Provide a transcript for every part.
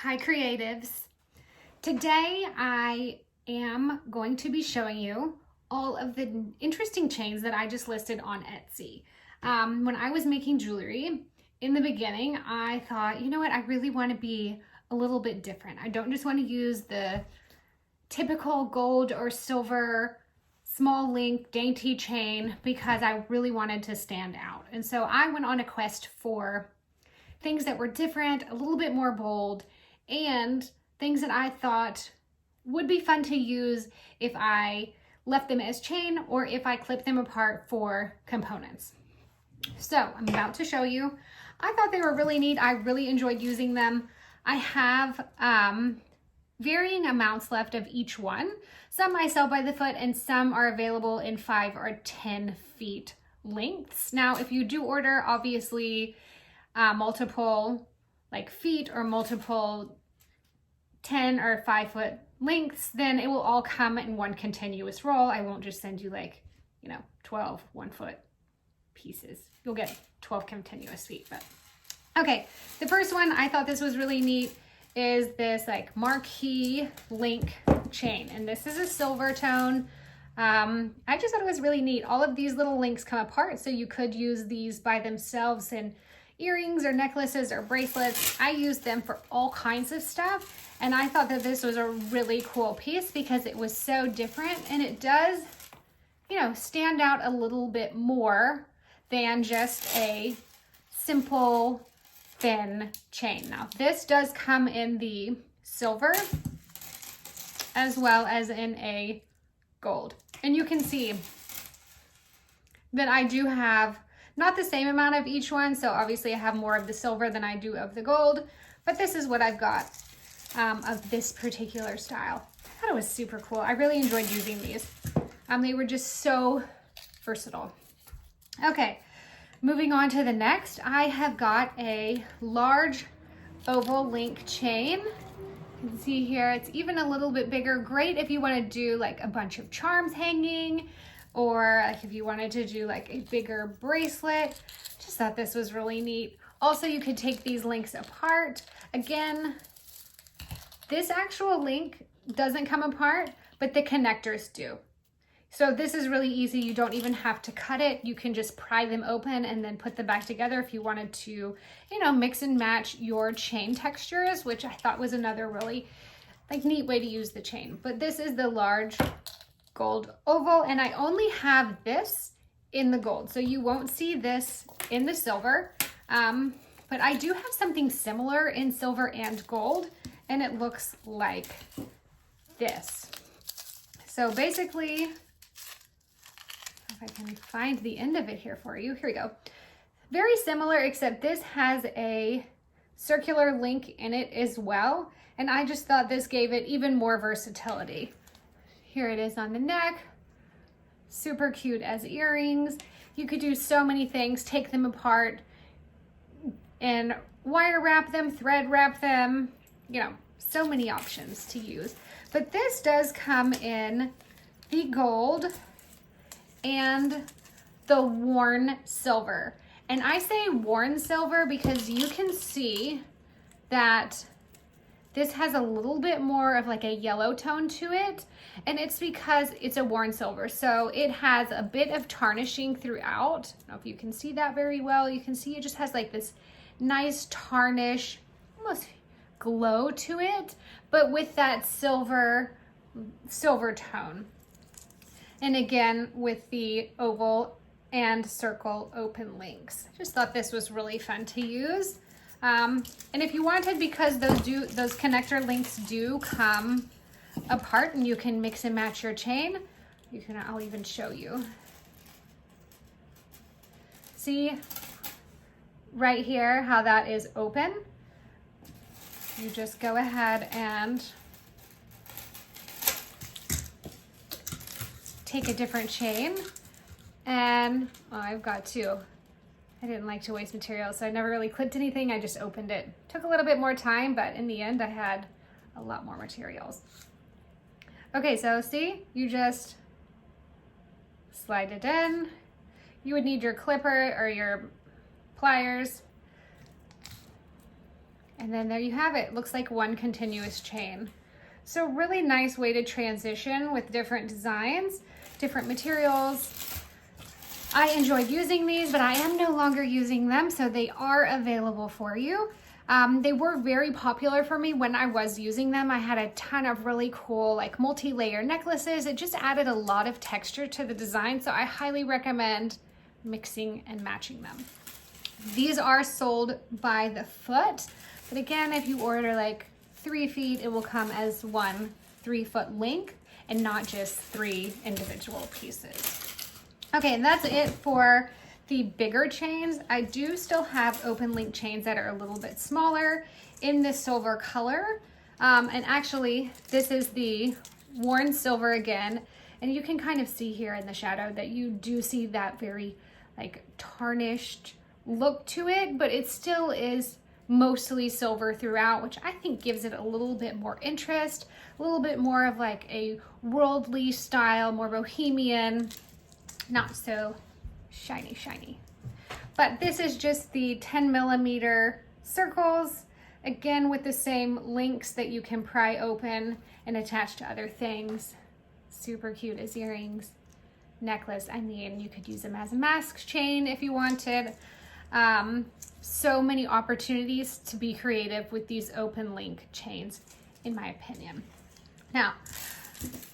Hi creatives. Today I am going to be showing you all of the interesting chains that I just listed on Etsy. When I was making jewelry in the beginning, I thought, you know what, I really want to be a little bit different. I don't just want to use the typical gold or silver small link dainty chain because I really wanted to stand out. And so I went on a quest for things that were different, a little bit more bold, and things that I thought would be fun to use if I left them as chain or if I clipped them apart for components. So I'm about to show you. I thought they were really neat. I really enjoyed using them. I have varying amounts left of each one. Some I sell by the foot and some are available in 5 or 10 feet lengths. Now, if you do order, obviously, multiple like feet or multiple 10 or 5 foot lengths, then it will all come in one continuous roll. I won't just send you 12 1 foot pieces. You'll get 12 continuous feet. But okay, the first one, I thought this was really neat, is this like marquee link chain, and this is a silver tone. I just thought it was really neat. All of these little links come apart, so you could use these by themselves in earrings or necklaces or bracelets. I use them for all kinds of stuff, and I thought that this was a really cool piece because it was so different, and it does, stand out a little bit more than just a simple thin chain. Now, this does come in the silver as well as in a gold, and you can see that I do have not the same amount of each one, so obviously I have more of the silver than I do of the gold, but this is what I've got of this particular style. I thought it was super cool. I really enjoyed using these. They were just so versatile. Okay, moving on to the next, I have got a large oval link chain. You can see here, it's even a little bit bigger. Great if you want to do like a bunch of charms hanging, or like if you wanted to do like a bigger bracelet. Just thought this was really neat. Also, you could take these links apart. Again, this actual link doesn't come apart, but the connectors do. So this is really easy. You don't even have to cut it. You can just pry them open and then put them back together if you wanted to, mix and match your chain textures, which I thought was another really neat way to use the chain. But this is the large gold oval, and I only have this in the gold, so you won't see this in the silver, but I do have something similar in silver and gold, and it looks like this. So basically, if I can find the end of it here for you, here we go. Very similar, except this has a circular link in it as well, and I just thought this gave it even more versatility. Here it is on the neck, super cute as earrings. You could do so many things, take them apart and wire wrap them, thread wrap them, so many options to use. But this does come in the gold and the worn silver. And I say worn silver because you can see that this has a little bit more of like a yellow tone to it, and it's because it's a worn silver. So it has a bit of tarnishing throughout. I don't know if you can see that very well. You can see it just has like this nice tarnish, almost glow to it, but with that silver tone. And again, with the oval and circle open links. I just thought this was really fun to use. And if you wanted, because those connector links do come apart and you can mix and match your chain, I'll even show you. See right here how that is open? You just go ahead and take a different chain, and I've got two. I didn't like to waste material, so I never really clipped anything. I just opened it. Took a little bit more time, but in the end I had a lot more materials. Okay, so see, you just slide it in. You would need your clipper or your pliers, And then there you have it. Looks like one continuous chain. So really nice way to transition with different designs, different materials. I enjoyed using these, but I am no longer using them, so they are available for you. They were very popular for me when I was using them. I had a ton of really cool like multi-layer necklaces. It just added a lot of texture to the design, so I highly recommend mixing and matching them. These are sold by the foot, but again, if you order like 3 feet, it will come as one 3-foot link and not just 3 individual pieces. Okay, and that's it for the bigger chains. I do still have open link chains that are a little bit smaller in this silver color. And actually, this is the worn silver again. And you can kind of see here in the shadow that you do see that very like tarnished look to it, but it still is mostly silver throughout, which I think gives it a little bit more interest, a little bit more of like a worldly style, more bohemian, not so shiny. But this is just the 10mm circles, again with the same links that you can pry open and attach to other things. Super cute as earrings, necklace. I mean, you could use them as a mask chain if you wanted. So many opportunities to be creative with these open link chains, in my opinion. Now,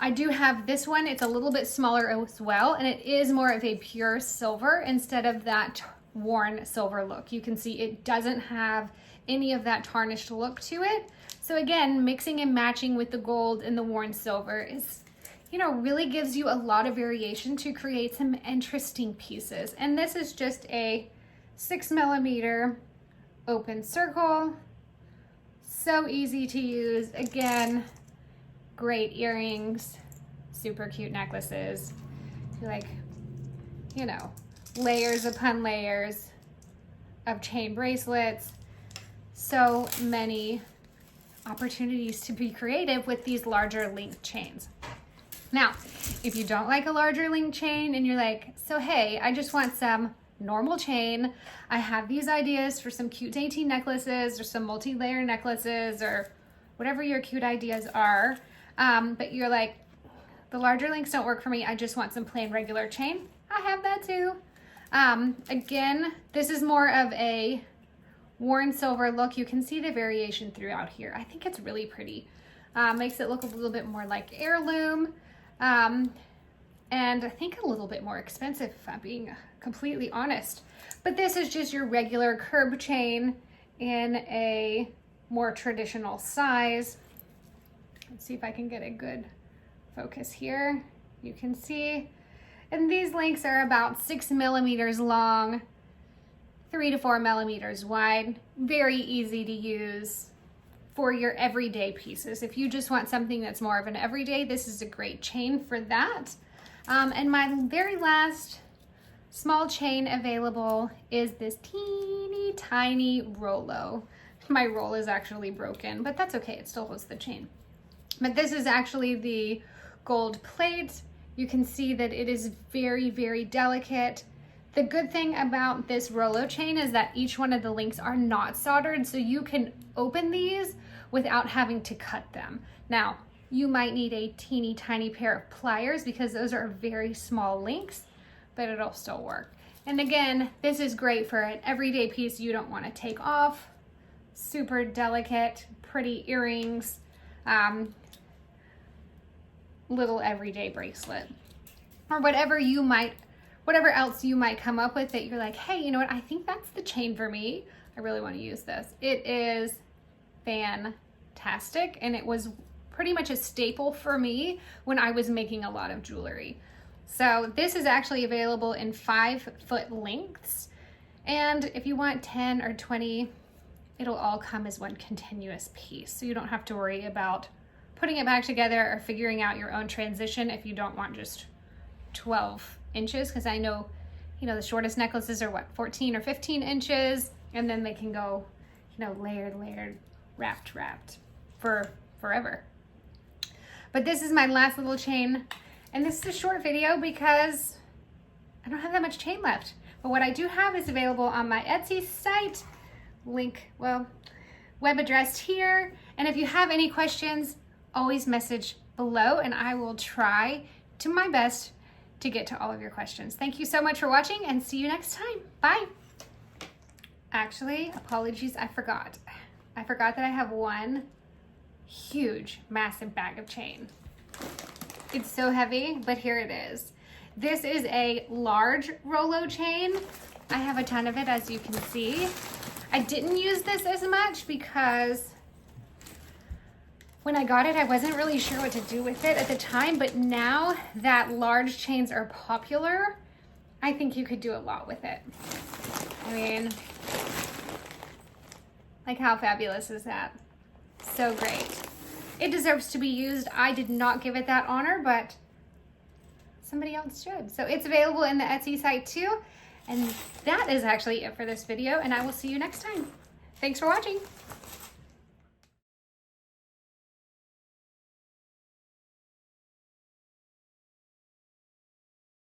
I do have this one. It's a little bit smaller as well, and it is more of a pure silver instead of that worn silver look. You can see it doesn't have any of that tarnished look to it. So again, mixing and matching with the gold and the worn silver is, you know, really gives you a lot of variation to create some interesting pieces. And this is just a 6mm open circle. So easy to use. Again, great earrings, super cute necklaces, like, you know, layers upon layers of chain bracelets. So many opportunities to be creative with these larger link chains. Now, if you don't like a larger link chain and you're like, so hey, I just want some normal chain, I have these ideas for some cute dainty necklaces or some multi-layer necklaces or whatever your cute ideas are. But you're like, the larger links don't work for me. I just want some plain regular chain. I have that too. Again, this is more of a worn silver look. You can see the variation throughout here. I think it's really pretty. Makes it look a little bit more like heirloom. And I think a little bit more expensive if I'm being completely honest. But this is just your regular curb chain in a more traditional size. Let's see if I can get a good focus here. You can see, and these links are about 6mm long, 3 to 4mm wide. Very easy to use for your everyday pieces. If you just want something that's more of an everyday, this is a great chain for that. And my very last small chain available is this teeny tiny Rolo. My roll is actually broken, but that's okay. It still holds the chain. But this is actually the gold plate. You can see that it is very, very delicate. The good thing about this Rolo chain is that each one of the links are not soldered, so you can open these without having to cut them. Now, you might need a teeny tiny pair of pliers because those are very small links, but it'll still work. And again, this is great for an everyday piece you don't want to take off. Super delicate, pretty earrings, little everyday bracelet, or whatever else you might come up with that you're like, hey, you know what? I think that's the chain for me. I really want to use this. It is fantastic, and it was pretty much a staple for me when I was making a lot of jewelry. So this is actually available in 5-foot lengths, and if you want 10 or 20, it'll all come as one continuous piece, so you don't have to worry about putting it back together or figuring out your own transition if you don't want just 12 inches, because I know, you know, the shortest necklaces are what, 14 or 15 inches, and then they can go, you know, layered, wrapped for forever. But this is my last little chain, and this is a short video because I don't have that much chain left. But what I do have is available on my Etsy site. Link, well, web address here. And if you have any questions, always message below and I will try to my best to get to all of your questions. Thank you so much for watching and see you next time. Bye. Actually, apologies, I forgot. I forgot that I have one huge, massive bag of chain. It's so heavy, but here it is. This is a large Rolo chain. I have a ton of it, as you can see. I didn't use this as much because when I got it, I wasn't really sure what to do with it at the time, but now that large chains are popular, I think you could do a lot with it. I mean, like how fabulous is that? So great. It deserves to be used. I did not give it that honor, but somebody else should. So it's available in the Etsy site too. And that is actually it for this video, and I will see you next time. Thanks for watching.